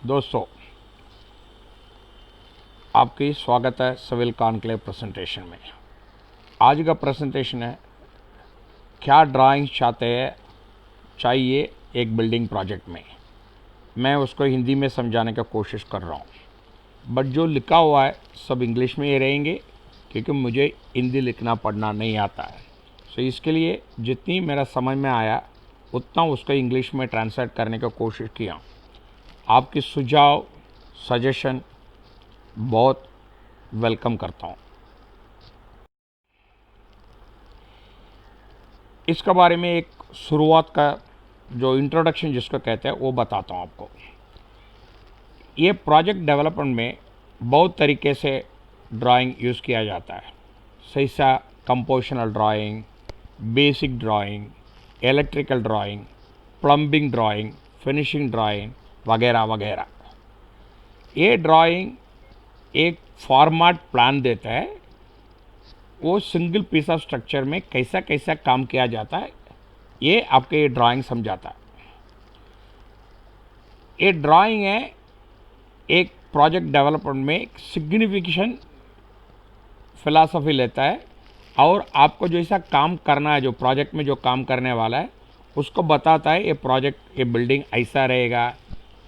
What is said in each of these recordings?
दोस्तों, आपकी स्वागत है सिविल कॉन्क्लेव प्रेजेंटेशन में। आज का प्रेजेंटेशन है क्या ड्राइंग चाहिए एक बिल्डिंग प्रोजेक्ट में। मैं उसको हिंदी में समझाने का कोशिश कर रहा हूँ, बट जो लिखा हुआ है सब इंग्लिश में ही रहेंगे क्योंकि मुझे हिंदी लिखना पढ़ना नहीं आता है। सो इसके लिए जितनी मेरा समझ में आया उतना उसको इंग्लिश में ट्रांसलेट करने की कोशिश किया। आपकी सुझाव सजेशन बहुत वेलकम करता हूँ। इसके बारे में एक शुरुआत का जो इंट्रोडक्शन जिसको कहते हैं वो बताता हूँ आपको। ये प्रोजेक्ट डेवलपमेंट में बहुत तरीके से ड्राइंग यूज़ किया जाता है। जैसा compositional drawing, basic drawing, electrical drawing, plumbing drawing, finishing drawing वगैरह वगैरह। ये ड्राइंग एक फॉर्मेट प्लान देता है, वो सिंगल पीस ऑफ स्ट्रक्चर में कैसा कैसा काम किया जाता है ये आपके ये ड्राइंग समझाता है। ये ड्राइंग है एक प्रोजेक्ट डेवलपमेंट में एक सिग्निफिकेशन फिलॉसफी लेता है और आपको जैसा काम करना है, जो प्रोजेक्ट में जो काम करने वाला है उसको बताता है। ये प्रोजेक्ट ये बिल्डिंग ऐसा रहेगा,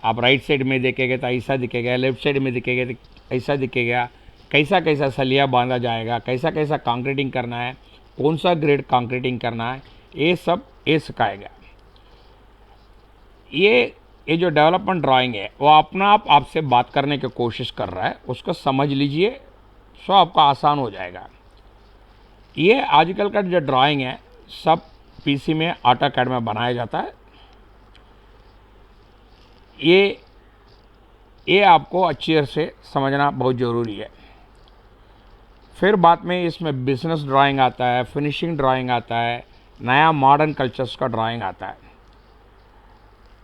आप राइट साइड में देखेंगे तो ऐसा दिखेगा, लेफ्ट साइड में दिखेंगे तो ऐसा दिखेगा, कैसा कैसा सलिया बांधा जाएगा, कैसा कैसा कंक्रीटिंग करना है, कौन सा ग्रेड कंक्रीटिंग करना है, ये सब ये सिखाएगा। ये जो डेवलपमेंट ड्राइंग है वो अपना आप आपसे बात करने की कोशिश कर रहा है, उसको समझ लीजिए सो आपका आसान हो जाएगा। ये आजकल का जो ड्राइंग है सब पीसी में AutoCAD में बनाया जाता है। ये आपको अच्छी तरह से समझना बहुत ज़रूरी है। फिर बाद में इसमें बिजनेस ड्राइंग आता है, फिनिशिंग ड्राइंग आता है, नया मॉडर्न कल्चर्स का ड्राइंग आता है।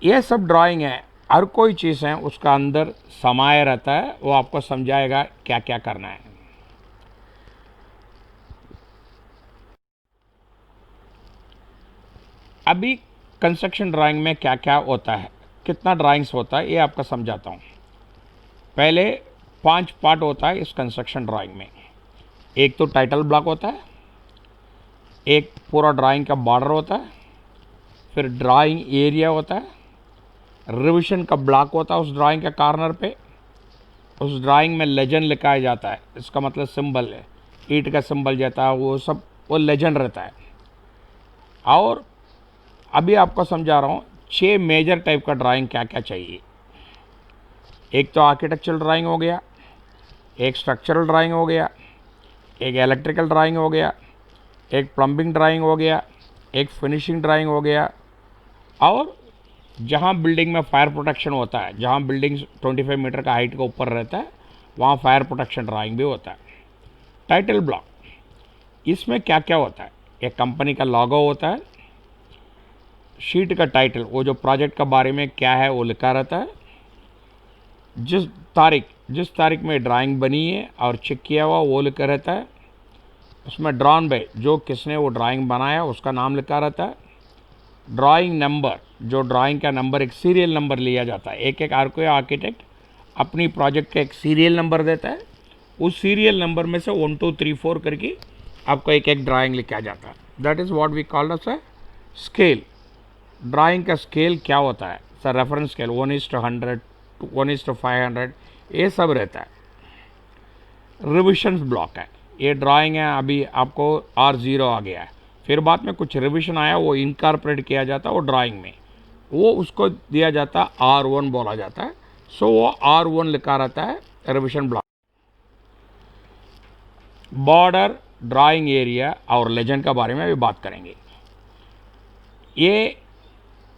ये सब ड्राइंग है, हर कोई चीज़ है उसका अंदर समाया रहता है, वो आपको समझाएगा क्या क्या करना है। अभी कंस्ट्रक्शन ड्राइंग में क्या क्या होता है, कितना ड्राइंग्स होता है, ये आपको समझाता हूँ। पहले 5 पार्ट होता है इस कंस्ट्रक्शन ड्राइंग में। एक तो टाइटल ब्लॉक होता है, एक पूरा ड्राइंग का बॉर्डर होता है, फिर ड्राइंग एरिया होता है, रिविजन का ब्लॉक होता है उस ड्राइंग के कॉर्नर पे। उस ड्राइंग में लेजेंड लिखाया जाता है, इसका मतलब सिंबल है, ईंट का सिंबल जाता है, वो सब वो लेजेंड रहता है। और अभी आपको समझा रहा हूँ 6 मेजर टाइप का ड्राइंग क्या क्या चाहिए। एक तो आर्किटेक्चरल ड्राइंग हो गया, एक स्ट्रक्चरल ड्राइंग हो गया, एक इलेक्ट्रिकल ड्राइंग हो गया, एक प्लम्बिंग ड्राइंग हो गया, एक फिनिशिंग ड्राइंग हो गया। और जहाँ बिल्डिंग में फायर प्रोटेक्शन होता है, जहाँ बिल्डिंग 25 मीटर का हाइट के ऊपर रहता है वहाँ फायर प्रोटेक्शन ड्राइंग भी होता है। टाइटल ब्लॉक, इसमें क्या क्या होता है, एक कंपनी का लॉगो होता है, शीट का टाइटल, वो जो प्रोजेक्ट के बारे में क्या है वो लिखा रहता है, जिस तारीख में ड्राइंग बनी है और चेक किया हुआ वो लिखा रहता है। उसमें ड्रॉन बाय जो किसने वो ड्राइंग बनाया उसका नाम लिखा रहता है। ड्राइंग नंबर, जो ड्राइंग का नंबर एक सीरियल नंबर लिया जाता है। एक हर कोई आर्किटेक्ट अपनी प्रोजेक्ट का एक सीरियल नंबर देता है, उस सीरियल नंबर में से 1 2 3 4 करके आपको एक एक ड्राइंग लिखा जाता है। That is what we called as a scale. Drawing का स्केल क्या होता है सर, रेफरेंस स्केल 1:100, 1:500, ये सब रहता है। रिविजन्स ब्लॉक है, ये ड्राइंग है अभी आपको R0 आ गया है, फिर बाद में कुछ रिविजन आया वो इनकॉर्पोरेट किया जाता है वो ड्राइंग में, वो उसको दिया जाता है R1 बोला जाता है। सो वो R1 लिखा रहता है revision block. Border, drawing area और लेजेंड के बारे में भी बात करेंगे।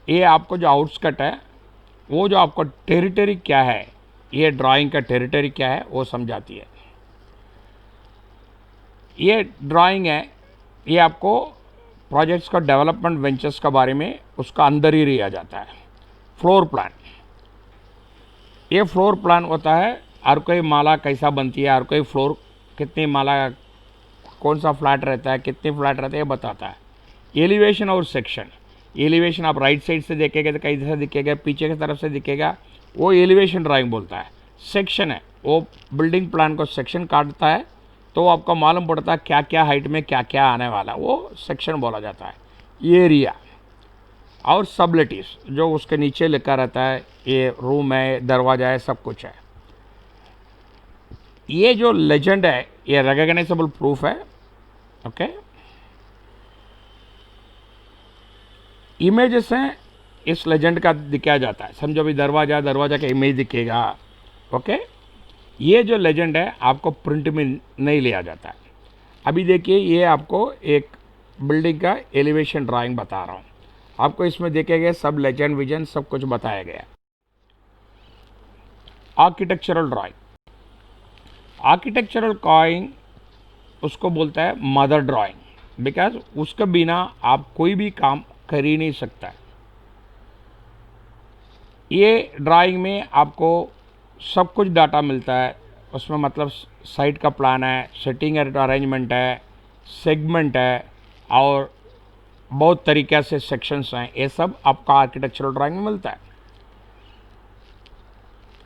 ये आपको जो आउटस्कट है, वो जो आपको टेरिटरी क्या है, ये ड्राइंग का टेरिटरी क्या है वो समझाती है। ये ड्राइंग है, ये आपको प्रोजेक्ट्स का डेवलपमेंट वेंचर्स के बारे में उसका अंदर ही लिया जाता है। फ्लोर प्लान, ये फ्लोर प्लान होता है, हर कोई माला कैसा बनती है, हर कोई फ्लोर कितनी माला, कौन सा फ्लैट रहता है, कितने फ्लैट रहते हैं, ये बताता है। एलिवेशन और सेक्शन, एलिवेशन आप राइट साइड से देखेंगे तो कैसा दिखेगा, पीछे की तरफ से दिखेगा, वो एलिवेशन ड्राइंग बोलता है। सेक्शन है, वो बिल्डिंग प्लान को सेक्शन काटता है तो आपको मालूम पड़ता है क्या क्या हाइट में क्या क्या आने वाला, वो सेक्शन बोला जाता है। एरिया और सबलेटिस जो उसके नीचे लिखा रहता है, ये रूम है, दरवाजा है, सब कुछ है। ये जो लेजेंड है ये रिकॉग्नाइजेबल प्रूफ है। ओके, इमेजेस हैं, इस लेजेंड का दिखाया जाता है। समझो भी दरवाजा का इमेज दिखेगा। ओके, ये जो लेजेंड है आपको प्रिंट में नहीं लिया जाता है। अभी देखिए, ये आपको एक बिल्डिंग का एलिवेशन ड्राइंग बता रहा हूँ आपको। इसमें देखे गए सब लेजेंड विजन सब कुछ बताया गया। आर्किटेक्चरल ड्राइंग, आर्किटेक्चरल ड्राइंग उसको बोलता है मदर ड्राइंग, बिकॉज उसके बिना आप कोई भी काम कर ही नहीं सकता। ये ड्राइंग में आपको सब कुछ डाटा मिलता है उसमें, मतलब साइट का प्लान है, सेटिंग अरेंजमेंट है, सेगमेंट है और बहुत तरीक़े से सेक्शंस हैं। ये सब आपका आर्किटेक्चरल ड्राइंग में मिलता है।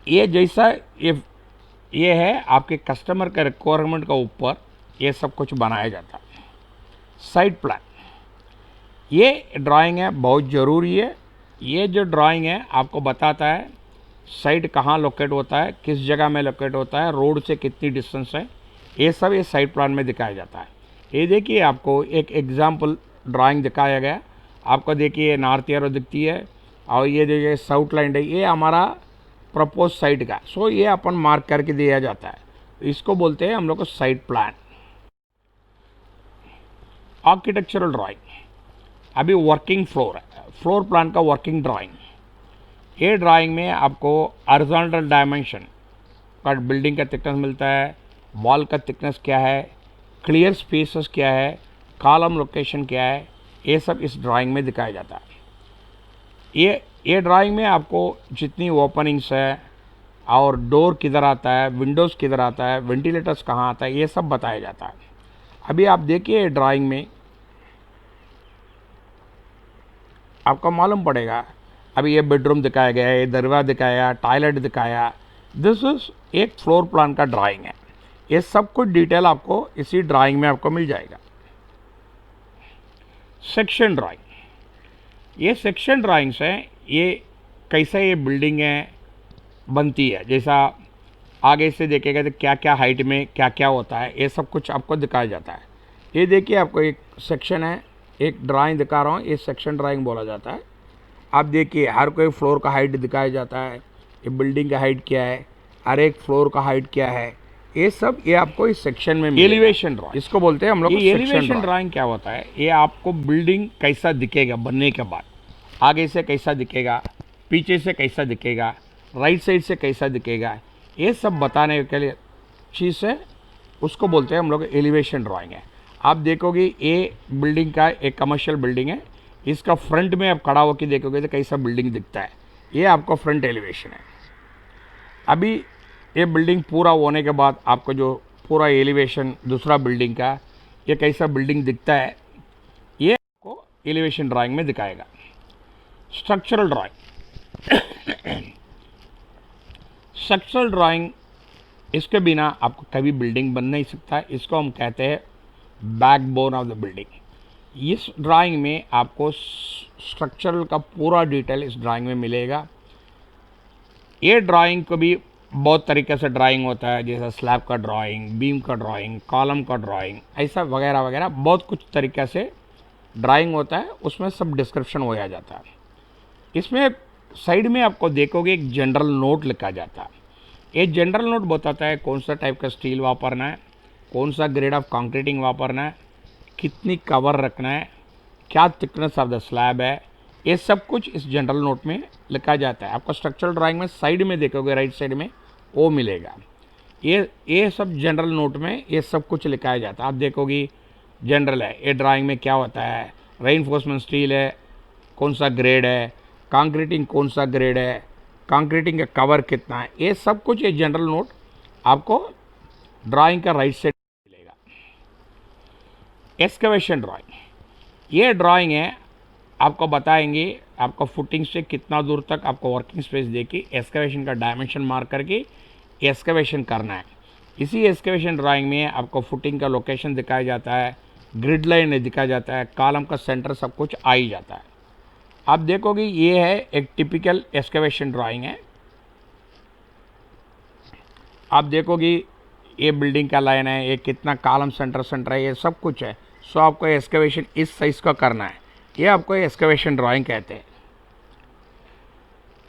ये जैसा ये है आपके कस्टमर के रिक्वायरमेंट का ऊपर ये सब कुछ बनाया जाता है। साइट प्लान, ये ड्राइंग है बहुत ज़रूरी है। ये जो ड्राइंग है आपको बताता है साइट कहाँ लोकेट होता है, किस जगह में लोकेट होता है, रोड से कितनी डिस्टेंस है, ये सब ये साइट प्लान में दिखाया जाता है। ये देखिए आपको एक एग्जाम्पल ड्राइंग दिखाया गया। आपको देखिए नॉर्थ एरो दिखती है और ये देखिए साउथ लाइन है, ये हमारा प्रपोज साइट का। सो ये अपन मार्क करके दिया जाता है, इसको बोलते हैं हम लोग को साइट प्लान। आर्किटेक्चरल ड्राइंग, अभी वर्किंग फ्लोर है, फ्लोर प्लान का वर्किंग ड्राइंग। ये ड्राइंग में आपको हॉरिजॉन्टल डायमेंशन का बिल्डिंग का थिकनेस मिलता है, वॉल का थिकनेस क्या है, क्लियर स्पेसेस क्या है, कॉलम लोकेशन क्या है, ये सब इस ड्राइंग में दिखाया जाता है। ये ड्राइंग में आपको जितनी ओपनिंग्स है और डोर किधर आता है, विंडोज़ किधर आता है, वेंटिलेटर्स कहाँ आता है, ये सब बताया जाता है। अभी आप देखिए ड्राइंग में आपको मालूम पड़ेगा। अभी ये बेडरूम दिखाया गया है, ये दरवाजा दिखाया, टॉयलेट दिखाया। दिस इज एक फ्लोर प्लान का ड्राइंग है। ये सब कुछ डिटेल आपको इसी ड्राइंग में आपको मिल जाएगा। सेक्शन ड्राइंग, ये सेक्शन ड्राइंग्स हैं, ये कैसे ये बिल्डिंग है बनती है, जैसा आगे से देखेगा तो क्या क्या हाइट में क्या क्या होता है, ये सब कुछ आपको दिखाया जाता है। ये देखिए आपको एक सेक्शन है, एक ड्राइंग दिखा रहा हूँ, ये सेक्शन ड्राइंग बोला जाता है। आप देखिए हर कोई फ्लोर का हाइट दिखाया जाता है, ये बिल्डिंग का हाइट क्या है, हर एक फ्लोर का हाइट क्या है, ये सब ये आपको इस सेक्शन में मिलेगा। एलिवेशन ड्राइंग इसको बोलते हैं हम लोग। ये एलिवेशन ड्राइंग क्या होता है, ये आपको बिल्डिंग कैसा दिखेगा बनने के बाद, आगे से कैसा दिखेगा, पीछे से कैसा दिखेगा, राइट साइड से कैसा दिखेगा, ये सब बताने के लिए चीज़ है, उसको बोलते हैं हम लोग एलिवेशन ड्राइंग है। आप देखोगे ये बिल्डिंग का एक कमर्शियल बिल्डिंग है, इसका फ्रंट में आप खड़ा होकर देखोगे तो कैसा बिल्डिंग दिखता है, ये आपको फ्रंट एलिवेशन है। अभी ये बिल्डिंग पूरा होने के बाद आपको जो पूरा एलिवेशन दूसरा बिल्डिंग का ये कैसा बिल्डिंग दिखता है, ये आपको एलिवेशन ड्राइंग में दिखाएगा। स्ट्रक्चरल ड्राइंग, स्ट्रक्चरल ड्राइंग इसके बिना आपको कभी बिल्डिंग बन नहीं सकता है, इसको हम कहते हैं बैकबोन ऑफ द बिल्डिंग। इस ड्राइंग में आपको स्ट्रक्चरल का पूरा डिटेल इस ड्राइंग में मिलेगा। ये ड्राइंग को भी बहुत तरीके से ड्राइंग होता है, जैसे स्लैब का ड्राइंग, बीम का ड्राइंग, कॉलम का ड्राइंग, ऐसा वगैरह वगैरह बहुत कुछ तरीके से ड्राइंग होता है, उसमें सब डिस्क्रिप्शन हो जाता है। इसमें साइड में आपको देखोगे एक जनरल नोट लिखा जाता है। ये जनरल नोट बताता है कौन सा टाइप का स्टील वापरना है, कौन सा ग्रेड ऑफ कंक्रीटिंग वापरना है, कितनी कवर रखना है, क्या थिकनेस ऑफ द स्लैब है, ये सब कुछ इस जनरल नोट में लिखा जाता है। आपको स्ट्रक्चरल ड्राइंग में साइड में देखोगे राइट साइड में वो मिलेगा। ये सब जनरल नोट में ये सब कुछ लिखाया जाता है। आप देखोगे जनरल है, ये ड्राइंग में क्या होता है, रेइनफोर्समेंट स्टील है कौन सा ग्रेड है, कंक्रीटिंग कौन सा ग्रेड है, कंक्रीटिंग का कवर कितना है, ये सब कुछ ये जनरल नोट आपको ड्राइंग का राइट साइड मिलेगा। एक्सकवेशन ड्राइंग, ये ड्राइंग है आपको बताएंगे आपका फुटिंग से कितना दूर तक आपको वर्किंग स्पेस देके एक्सकवेशन का डायमेंशन मार्क करके एक्सकवेशन करना है। इसी एक्सकवेशन ड्राइंग में आपको फुटिंग का लोकेशन दिखाया जाता है, ग्रिड लाइन दिखाया जाता है, कॉलम का सेंटर सब कुछ आ ही जाता है। आप देखोगे ये है एक टिपिकल एक्सकवेशन ड्राइंग है। आप देखोगे ये बिल्डिंग का लाइन है, ये कितना कॉलम सेंटर है, ये सब कुछ है। सो आपको एक्सकवेशन इस साइज का करना है, ये आपको एक्सकवेशन ड्राइंग कहते हैं।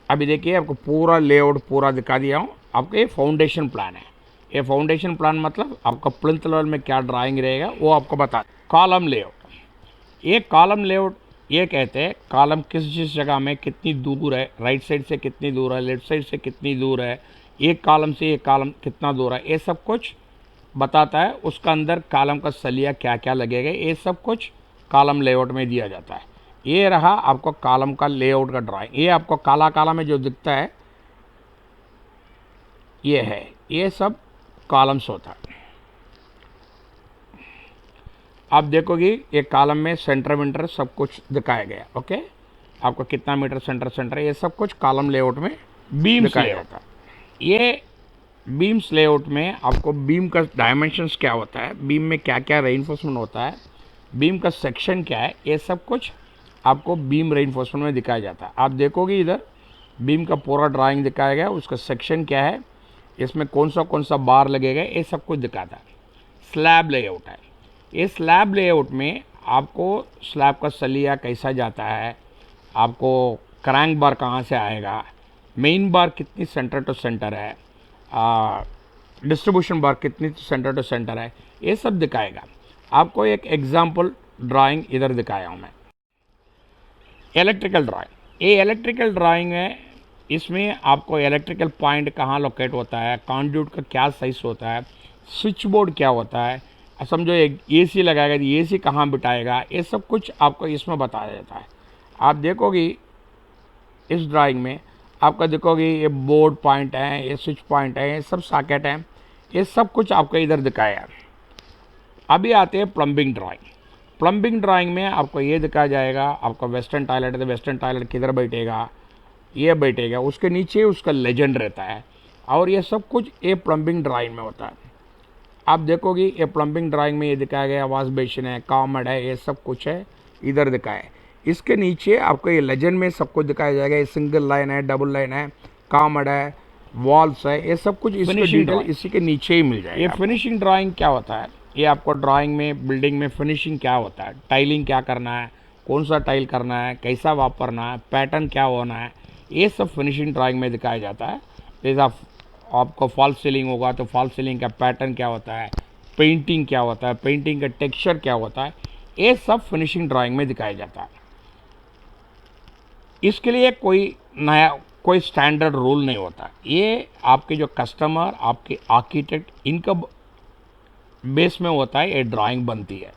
अभी देखिए आपको पूरा लेआउट पूरा दिखा दिया हूँ। आपका ये फाउंडेशन प्लान है। ये फाउंडेशन प्लान मतलब आपका प्लिंथ लेवल में क्या ड्राइंग रहेगा वो आपको बता। कॉलम लेआउट, ये कॉलम लेआउट ये कहते हैं कॉलम किस जगह में कितनी दूर है, राइट साइड से कितनी दूर है, लेफ्ट साइड से कितनी दूर है, एक कॉलम से एक कॉलम कितना दूर है, ये सब कुछ बताता है। उसका अंदर कॉलम का सलिया क्या क्या लगेगा, ये सब कुछ कॉलम लेआउट में दिया जाता है। ये रहा आपको कॉलम का लेआउट का ड्राइंग। ये आपको काला काला में जो दिखता है ये है, ये सब कॉलम्स होता है। आप देखोगे ये कॉलम में सेंटर सब कुछ दिखाया गया। ओके, आपको कितना मीटर सेंटर ये सब कुछ कॉलम लेआउट में बीम्स लेआउट है। ये बीम्स लेआउट में आपको बीम का डायमेंशंस क्या होता है, बीम में क्या क्या रेइनफोर्समेंट होता है, बीम का सेक्शन क्या है, ये सब कुछ आपको बीम रेइनफोर्समेंट में दिखाया जाता है। आप देखोगे इधर बीम का पूरा ड्राइंग दिखाया गया, उसका सेक्शन क्या है, इसमें कौन सा बार लगेगा, ये सब कुछ दिखाता है। स्लैब लेआउट है। ये स्लैब लेआउट में आपको स्लैब का सलिया कैसा जाता है, आपको क्रैंक बार कहाँ से आएगा, मेन बार कितनी सेंटर टू सेंटर है, डिस्ट्रीब्यूशन बार कितनी सेंटर टू सेंटर है, ये सब दिखाएगा। आपको एक एग्जाम्पल ड्राइंग इधर दिखाया हूँ मैं। इलेक्ट्रिकल ड्राइंग, ये इलेक्ट्रिकल ड्राइंग है। इसमें आपको इलेक्ट्रिकल पॉइंट कहाँ लोकेट होता है, कॉन्ड्यूट का क्या साइज होता है, स्विच बोर्ड क्या होता है, समझो एक एसी लगाएगा तो एसी कहाँ बिठाएगा, ये सब कुछ आपको इसमें बताया जाता है। आप देखोगे इस ड्राइंग में आपका देखोगे ये बोर्ड पॉइंट है, ये स्विच पॉइंट है, ये सब सॉकेट हैं, ये सब कुछ आपको इधर दिखाया है। अभी आते हैं प्लम्बिंग ड्राइंग। प्लम्बिंग ड्राइंग में आपको ये दिखाया जाएगा, आपका वेस्टर्न टॉयलेट है तो वेस्टर्न टॉयलेट किधर बैठेगा, ये बैठेगा, उसके नीचे उसका लेजेंड रहता है, और ये सब कुछ ये प्लम्बिंग ड्राइंग में होता है। आप देखोगे ये प्लम्बिंग ड्राइंग में ये दिखाया गया वॉश बेसिन है, कॉमोड है, ये सब कुछ है इधर दिखाया है। इसके नीचे आपको ये लेजेंड में सब कुछ दिखाया जाएगा, ये सिंगल लाइन है, डबल लाइन है, कॉमोड है, वॉल्स है, ये सब कुछ इसके डिटेल इसी के नीचे ही मिल जाएगा। ये फिनिशिंग ड्राइंग क्या होता है, ये आपको ड्राइंग में बिल्डिंग में फिनिशिंग क्या होता है, टाइलिंग क्या करना है, कौन सा टाइल करना है, कैसा वापरना है, पैटर्न क्या होना है, ये सब फिनिशिंग ड्राइंग में दिखाया जाता है। जैसा आपको फॉल सीलिंग होगा तो फॉल सीलिंग का पैटर्न क्या होता है, पेंटिंग क्या होता है, पेंटिंग का टेक्सचर क्या होता है, ये सब फिनिशिंग ड्राइंग में दिखाया जाता है। इसके लिए कोई स्टैंडर्ड रूल नहीं होता। ये आपके जो कस्टमर, आपके आर्किटेक्ट, इनका बेस में होता है, ये ड्राइंग बनती है।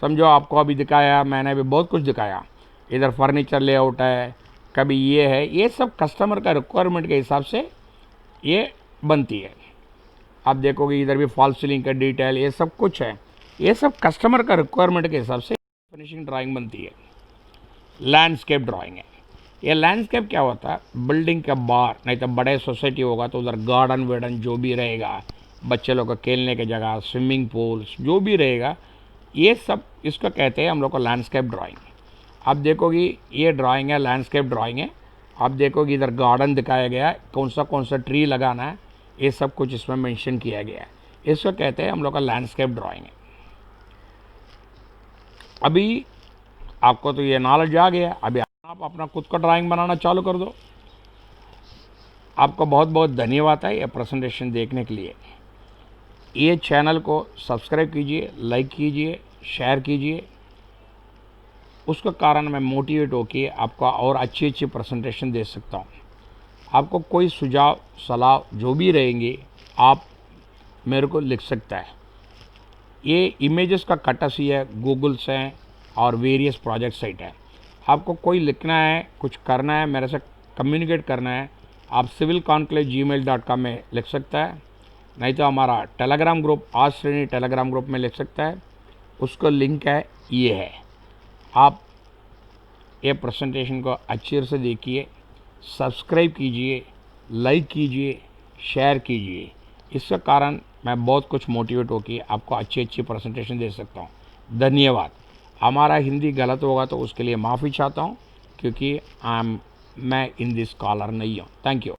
समझो आपको अभी दिखाया मैंने, अभी बहुत कुछ दिखाया, इधर फर्नीचर लेआउट है, कभी ये है, ये सब कस्टमर का रिक्वायरमेंट के हिसाब से ये बनती है। आप देखोगे इधर भी फॉल सीलिंग का डिटेल, ये सब कुछ है, ये सब कस्टमर का रिक्वायरमेंट के हिसाब से फिनिशिंग ड्राइंग बनती है। लैंडस्केप ड्राइंग है। ये लैंडस्केप क्या होता है, बिल्डिंग के बाहर, नहीं तो बड़े सोसाइटी होगा तो उधर गार्डन वेडन जो भी रहेगा, बच्चे लोग को खेलने की जगह, स्विमिंग पूल्स जो भी रहेगा, ये सब इसको कहते हैं हम लोग को लैंडस्केप ड्राइंग। आप देखोगे ये ड्राइंग है, लैंडस्केप ड्राइंग है। आप देखोगे इधर गार्डन दिखाया गया है, कौन सा ट्री लगाना है, ये सब कुछ इसमें मेंशन किया गया है। इसको कहते हैं हम लोग का लैंडस्केप ड्राइंग है। अभी आपको तो ये नॉलेज आ गया, अभी आप अपना खुद का ड्राइंग बनाना चालू कर दो। आपको बहुत बहुत धन्यवाद है ये प्रेजेंटेशन देखने के लिए। ये चैनल को सब्सक्राइब कीजिए, लाइक कीजिए, शेयर कीजिए। उसका कारण मैं मोटिवेट होकर आपको और अच्छी प्रेजेंटेशन दे सकता हूँ। आपको कोई सुझाव सलाह जो भी रहेंगे आप मेरे को लिख सकता है। ये इमेजेस का कटसी है, गूगल से और वेरियस प्रोजेक्ट साइट है। आपको कोई लिखना है, कुछ करना है, मेरे से कम्युनिकेट करना है, आप civilconclave@gmail.com में लिख सकता है, नहीं तो हमारा टेलीग्राम ग्रुप आज श्रेणी टेलीग्राम ग्रुप में लिख सकता है। उसका लिंक है ये है, आप ये प्रेजेंटेशन को अच्छे से देखिए, सब्सक्राइब कीजिए, लाइक कीजिए, शेयर कीजिए। इसके कारण मैं बहुत कुछ मोटिवेट होकर आपको अच्छी अच्छी प्रेजेंटेशन दे सकता हूँ। धन्यवाद। हमारा हिंदी गलत होगा तो उसके लिए माफ़ी चाहता हूँ, क्योंकि मैं हिंदी स्कॉलर नहीं हूँ। Thank you.